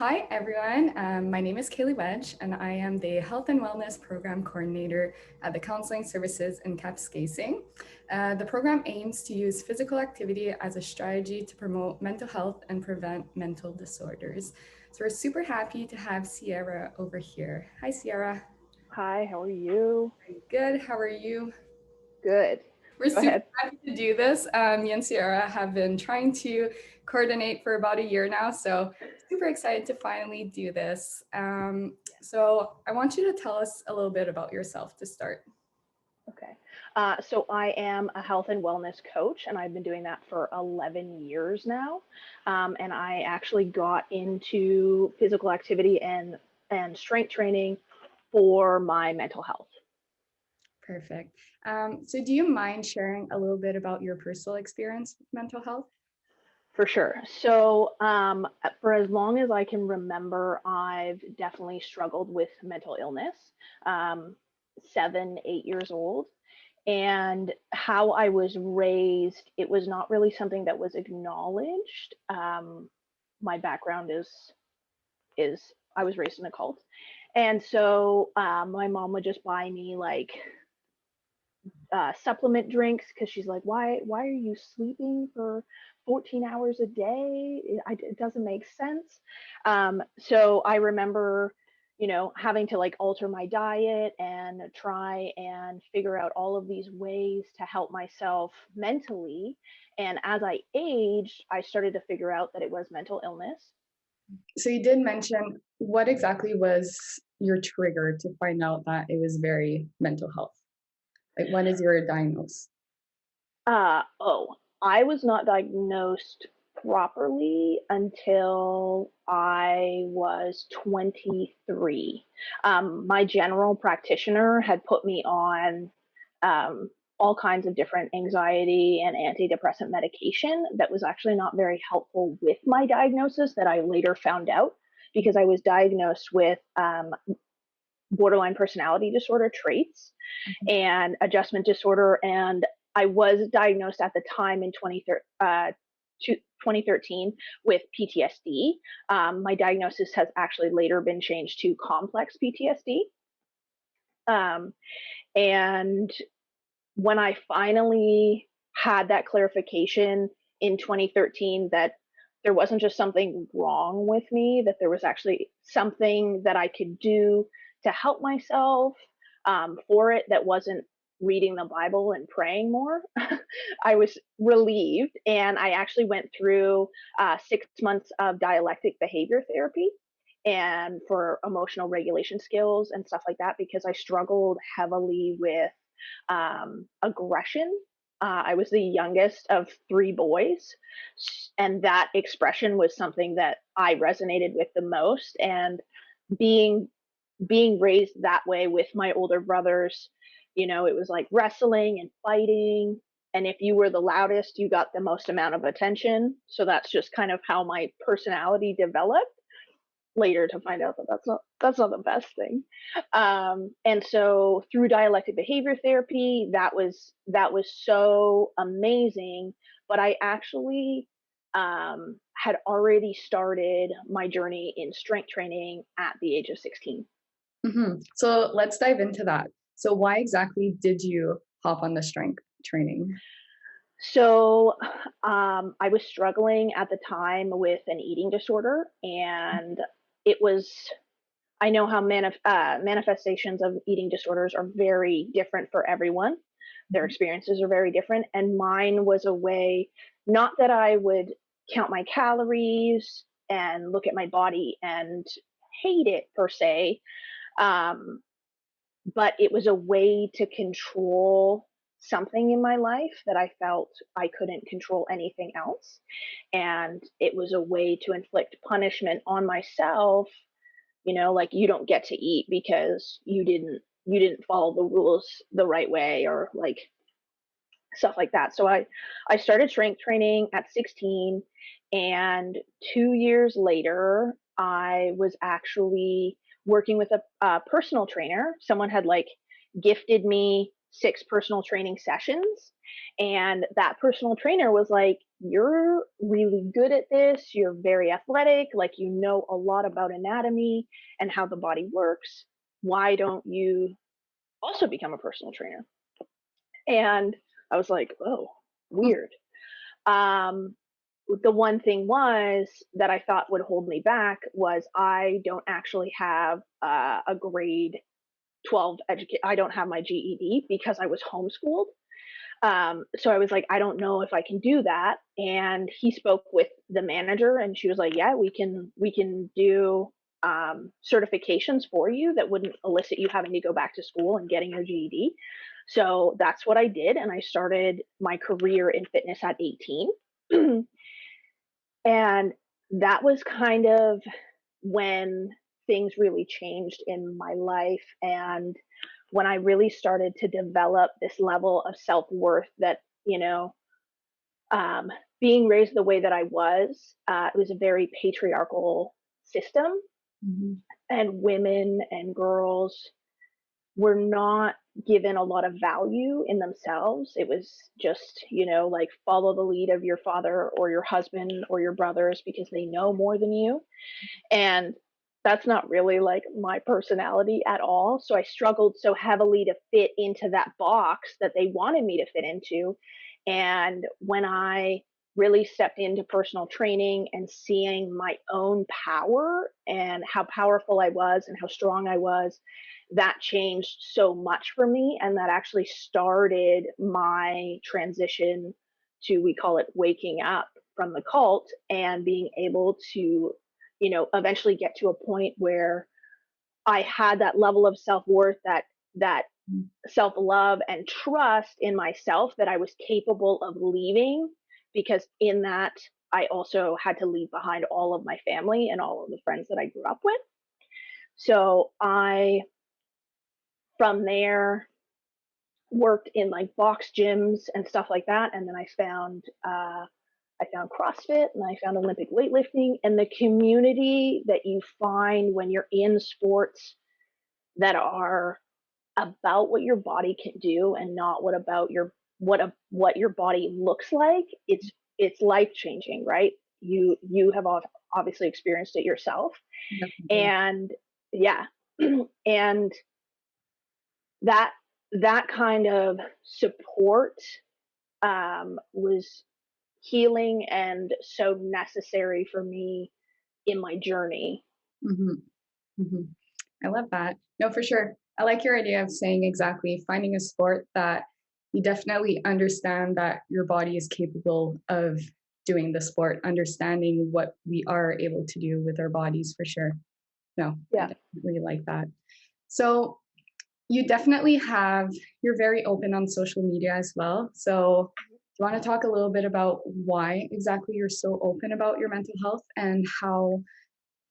Hi, everyone. My name is Kaylee Wedge, and I am the Health and Wellness Program Coordinator at the Counseling Services in Kapuskasing. The program aims to use physical activity as a strategy to promote mental health and prevent mental disorders. So we're super happy to have Cierra over here. Hi, Cierra. Hi, how are you? Good. How are you? Good. We're Go super ahead. happy to do this. Me and Sierra have been trying to coordinate for about a year now, so super excited to finally do this. So I want you to tell us a little bit about yourself to start. Okay. So I am a health and wellness coach, and I've been doing that for 11 years now. And I actually got into physical activity and strength training for my mental health. Perfect. So do you mind sharing a little bit about your personal experience with mental health? For sure. So, for as long as I can remember, I've definitely struggled with mental illness. Um, 7, 8 years old. And how I was raised, it was not really something that was acknowledged. My background is I was raised in a cult, and so my mom would just buy me like supplement drinks because she's like, why are you sleeping for 14 hours a day? It doesn't make sense. So I remember, having to like alter my diet and try and figure out all of these ways to help myself mentally. And as I aged, I started to figure out that it was mental illness. So you did mention what exactly was your trigger to find out that it was very mental health? Like when is your diagnosis? Oh, I was not diagnosed properly until I was 23. My general practitioner had put me on all kinds of different anxiety and antidepressant medication that was actually not very helpful with my diagnosis that I later found out because I was diagnosed with borderline personality disorder traits and adjustment disorder. And I was diagnosed at the time in 2013 with PTSD. My diagnosis has actually later been changed to complex PTSD. Um, and when I finally had that clarification in 2013 that there wasn't just something wrong with me, that there was actually something that I could do to help myself for it that wasn't reading the Bible and praying more, I was relieved. And I actually went through 6 months of dialectic behavior therapy and for emotional regulation skills and stuff like that because I struggled heavily with aggression. I was the youngest of three boys, and that expression was something that I resonated with the most. And being being raised that way with my older brothers, it was like wrestling and fighting. And if you were the loudest, you got the most amount of attention. So that's just kind of how my personality developed later to find out that that's not the best thing. And so through dialectic behavior therapy, that was so amazing. But I actually had already started my journey in strength training at the age of 16. So let's dive into that. So why exactly did you hop on the strength training? So I was struggling at the time with an eating disorder, and it was I know how manifestations of eating disorders are very different for everyone. Their Mhm. experiences are very different. And mine was a way, not that I would count my calories and look at my body and hate it per se, um, but it was a way to control something in my life that I felt I couldn't control anything else. And it was a way to inflict punishment on myself, like you don't get to eat because you didn't follow the rules the right way or like stuff like that. So I started strength training at 16, and 2 years later I was actually working with a personal trainer. Someone had like gifted me 6 personal training sessions, and that personal trainer was like, you're really good at this. You're very athletic, like you know a lot about anatomy and how the body works. Why don't you also become a personal trainer?" And I was like, "Oh, weird." Um, the one thing was that I thought would hold me back was I don't actually have a grade 12 educate. I don't have my GED because I was homeschooled. So I was like, I don't know if I can do that. And he spoke with the manager, and she was like, "Yeah, we can do certifications for you that wouldn't elicit you having to go back to school and getting your GED." So that's what I did, and I started my career in fitness at 18. And that was kind of when things really changed in my life, and when I really started to develop this level of self-worth that, um, being raised the way that I was, it was a very patriarchal system, Mhm. and women and girls were not given a lot of value in themselves. It was just, like follow the lead of your father or your husband or your brothers because they know more than you. And that's not really like my personality at all. So I struggled so heavily to fit into that box that they wanted me to fit into. And when I really stepped into personal training and seeing my own power and how powerful I was and how strong I was, that changed so much for me. And that actually started my transition to, we call it waking up from the cult and being able to, eventually get to a point where I had that level of self-worth, that Mm. self-love and trust in myself that I was capable of leaving, because in that I also had to leave behind all of my family and all of the friends that I grew up with. So I, from there, worked in like box gyms and stuff like that, and then I found CrossFit and I found Olympic weightlifting, and the community that you find when you're in sports that are about what your body can do and not what your body looks like. It's life changing, right? You have obviously experienced it yourself, Definitely. and yeah, and that that kind of support was healing and so necessary for me in my journey. Mhm. Mhm. I love that. No, for sure. I like your idea of saying exactly finding a sport that you definitely understand that your body is capable of doing the sport, understanding what we are able to do with our bodies for sure. No, I Yeah. definitely like that. So you definitely have, you're very open on social media as well. So do you want to talk a little bit about why exactly you're so open about your mental health and how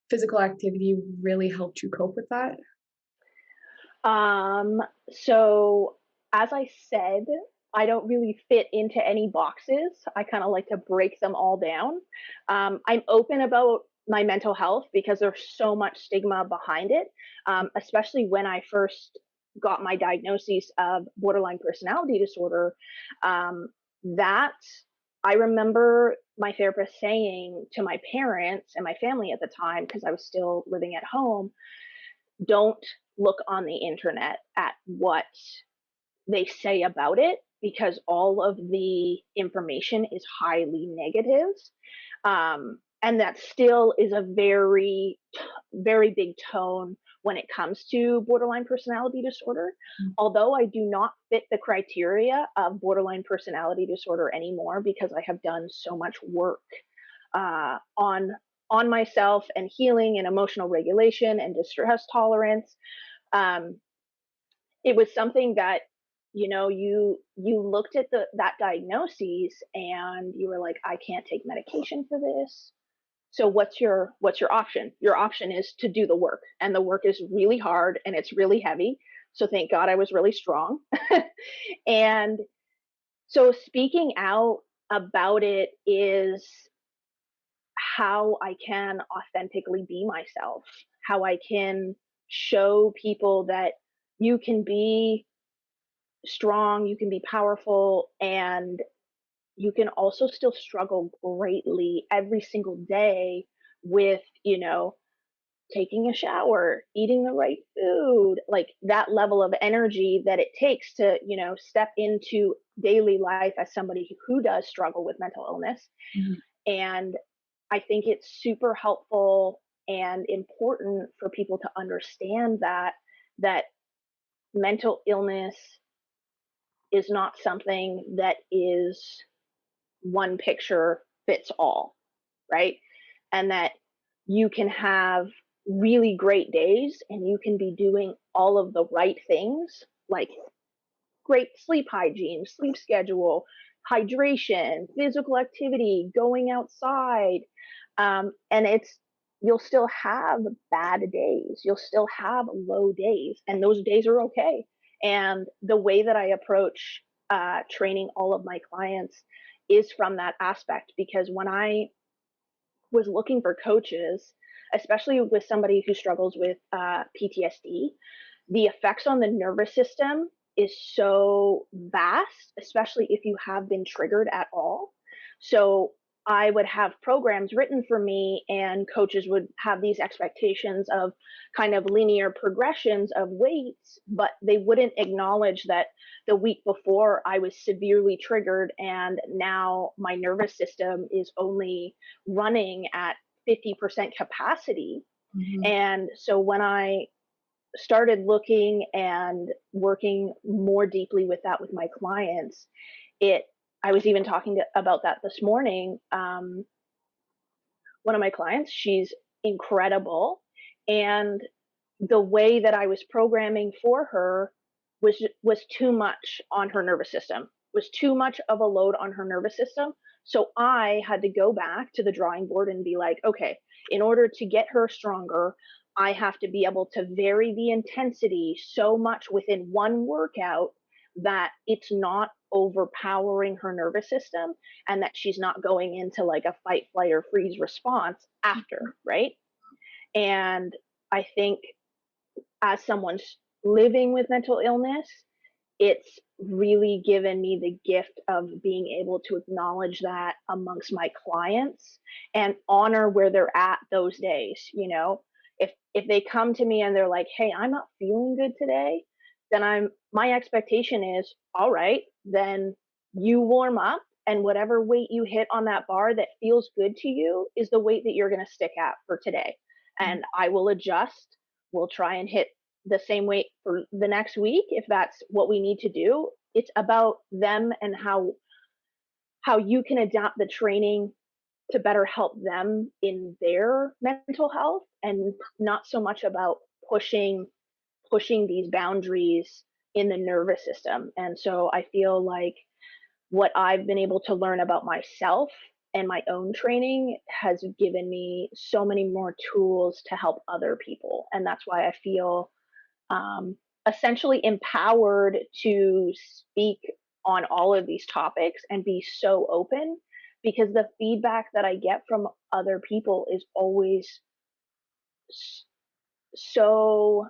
physical activity really helped you cope with that? So as I said, I don't really fit into any boxes. I kind of like to break them all down. I'm open about my mental health because there's so much stigma behind it, especially when I first got my diagnosis of borderline personality disorder. That I remember my therapist saying to my parents and my family at the time, because I was still living at home, don't look on the internet at what they say about it, because all of the information is highly negative. And that still is a very big tone when it comes to borderline personality disorder. Mm. Although I do not fit the criteria of borderline personality disorder anymore because I have done so much work on myself and healing and emotional regulation and distress tolerance. um, it was something that, you looked at that diagnosis and you were like, I can't take medication for this. So what's your option? Your option is to do the work, and the work is really hard and it's really heavy. So thank God I was really strong. And so speaking out about it is how I can authentically be myself, how I can show people that you can be strong, you can be powerful, and you can also still struggle greatly every single day with, taking a shower, eating the right food, like that level of energy that it takes to, step into daily life as somebody who does struggle with mental illness. Mhm. And I think it's super helpful and important for people to understand that mental illness is not something that is one picture fits all, right? And that you can have really great days and you can be doing all of the right things, like great sleep hygiene, sleep schedule, hydration, physical activity, going outside. And you'll still have bad days. You'll still have low days, and those days are okay. And the way that I approach training all of my clients is from that aspect, because when I was looking for coaches, especially with somebody who struggles with PTSD, the effects on the nervous system is so vast, especially if you have been triggered at all. So I would have programs written for me, and coaches would have these expectations of kind of linear progressions of weights, but they wouldn't acknowledge that the week before I was severely triggered, and now my nervous system is only running at 50% capacity. Mhm. And so when I started looking and working more deeply with that with my clients, it I was even talking about that this morning. One of my clients, she's incredible, and the way that I was programming for her was too much on her nervous system. Was too much of a load on her nervous system. So I had to go back to the drawing board and be like, okay, in order to get her stronger, I have to be able to vary the intensity so much within one workout that it's not overpowering her nervous system, and that she's not going into like a fight, flight, or freeze response after, right? And I think as someone's living with mental illness, it's really given me the gift of being able to acknowledge that amongst my clients and honor where they're at those days. If they come to me and they're like, "Hey, I'm not feeling good today," then my expectation is, "All right, then you warm up, and whatever weight you hit on that bar that feels good to you is the weight that you're going to stick at for today. And I will adjust. We'll try and hit the same weight for the next week if that's what we need to do." It's about them and how you can adapt the training to better help them in their mental health, and not so much about pushing these boundaries in the nervous system. And so I feel like what I've been able to learn about myself and my own training has given me so many more tools to help other people. And that's why I feel essentially empowered to speak on all of these topics and be so open, because the feedback that I get from other people is always so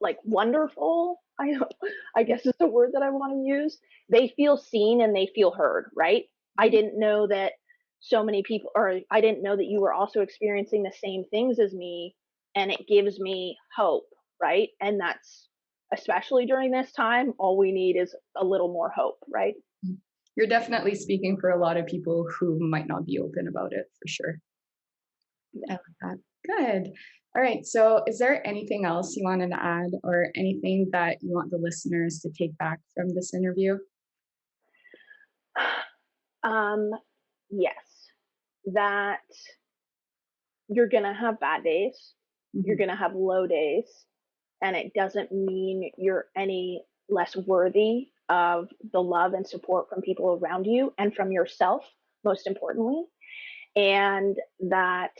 like wonderful. I guess is the word that I want to use. They feel seen and they feel heard, right? I Mhm. didn't know that so many people, or I didn't know that you were also experiencing the same things as me, and it gives me hope, right? And that's, especially during this time, all we need is a little more hope, right? You're definitely speaking for a lot of people who might not be open about it, for sure. I like that. Good. All right. So, is there anything else you wanted to add, or anything that you want the listeners to take back from this interview? Um, yes, that you're gonna have bad days, you're Mhm. gonna have low days, and it doesn't mean you're any less worthy of the love and support from people around you and from yourself, most importantly. And that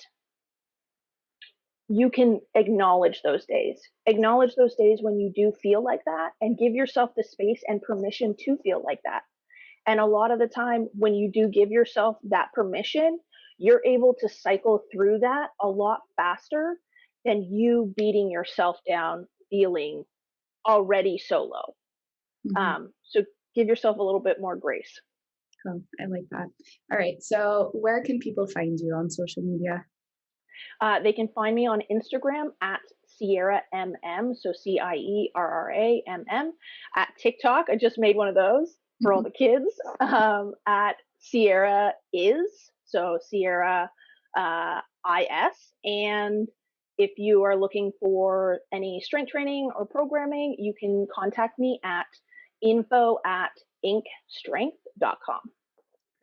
you can acknowledge those days when you do feel like that, and give yourself the space and permission to feel like that. And a lot of the time, when you do give yourself that permission, you're able to cycle through that a lot faster than you beating yourself down, feeling already so low. Mhm. So give yourself a little bit more grace. Cool. I like that. All right. So where can people find you on social media? They can find me on Instagram at Cierra MM, so CIERRAMM. At TikTok, I just made one of those for all Mhm. the kids. At Sierra is, so Sierra IS. And if you are looking for any strength training or programming, you can contact me at info@inkstrength.com.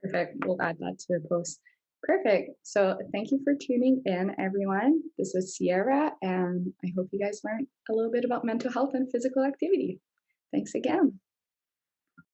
Perfect. We'll add that to the post. Perfect. So thank you for tuning in, everyone. This was Sierra, and I hope you guys learned a little bit about mental health and physical activity. Thanks again.